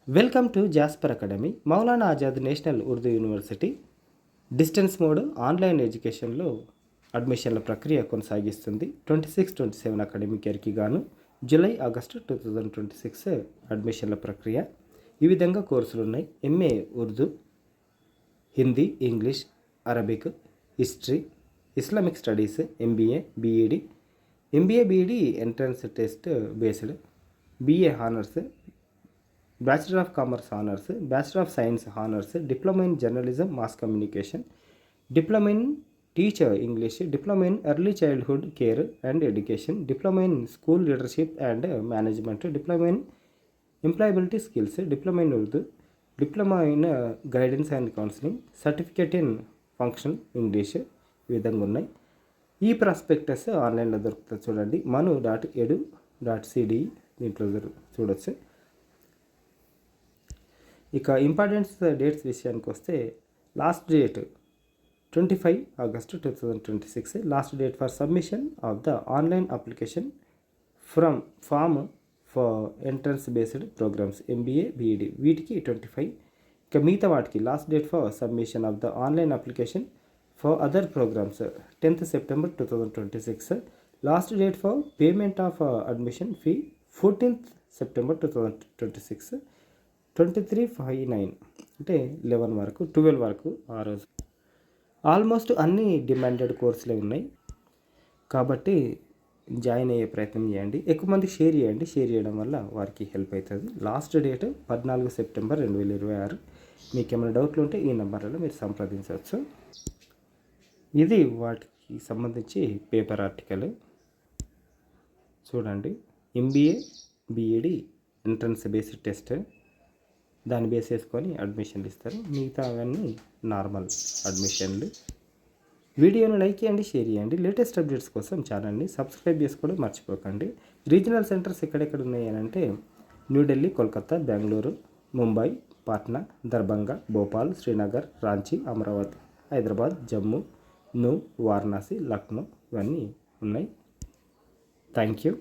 Welcome to Jasper academy. Maulana Azad national Urdu university distance mode online ఎడ్యుకేషన్లో అడ్మిషన్ల ప్రక్రియ కొనసాగిస్తుంది. 26-27 అకాడమిక్ ఇయర్కి గాను జూలై ఆగస్టు 2026 అడ్మిషన్ల ప్రక్రియ. ఈ విధంగా కోర్సులు ఉన్నాయి. MA Urdu, Hindi, English, Arabic, history, Islamic studies, MBA, BEd, BEd entrance test based, BA honours, bachelor of commerce honours, bachelor of science honours, diploma in journalism mass communication, diploma in teacher English, diploma in early childhood care and education, diploma in school leadership and management, diploma in employability skills, diploma in Urdu, diploma in guidance and counselling, certificate in functional English. ఈ విధంగా ఉన్నాయి. ఈ prospectus ఆన్లైన్లో దొరుకుతుంది. చూడండి, manu.edu.cd దీంట్లో చూడొచ్చు. ఇక ఇంపార్టెంట్ డేట్స్ విషయానికి వస్తే, last date 25 August 2026, last date for submission of the online application from form for entrance based programmes MBA BEd వీటికి 25. ఇక మిగతా వాటికి last date for submission of the online application for other programmes 10th September 2026. Last date for payment of admission fee 14th September 2026. 23/9 అంటే 11 వరకు 12 వరకు ఆ రోజు. Almost అన్ని డిమాండెడ్ కోర్సులే ఉన్నాయి కాబట్టి జాయిన్ అయ్యే ప్రయత్నం చేయండి. ఎక్కువ మందికి షేర్ చేయండి. షేర్ చేయడం వల్ల వారికి హెల్ప్ అవుతుంది. Last date 14 September 2026. మీకు ఏమైనా డౌట్లు ఉంటే ఈ నెంబర్లలో మీరు సంప్రదించవచ్చు. ఇది వాటికి సంబంధించి పేపర్ ఆర్టికల్. చూడండి, MBA BEd entrance based test, దాన్ని బేస్ చేసుకొని అడ్మిషన్లు ఇస్తారు. మిగతా అవన్నీ నార్మల్ అడ్మిషన్లు. వీడియోను లైక్ చేయండి, షేర్ చేయండి. లేటెస్ట్ అప్డేట్స్ కోసం ఛానల్ని సబ్స్క్రైబ్ చేసుకోవడం మర్చిపోకండి. రీజనల్ సెంటర్స్ ఎక్కడెక్కడ ఉన్నాయి అని అంటే, న్యూఢిల్లీ, కోల్కతా, బెంగళూరు, ముంబై, పాట్నా, దర్భంగా, భోపాల్, శ్రీనగర్, రాంచీ, అమరావతి, హైదరాబాద్, జమ్మూ, వారణాసి, లక్నో ఇవన్నీ ఉన్నాయి. Thank you.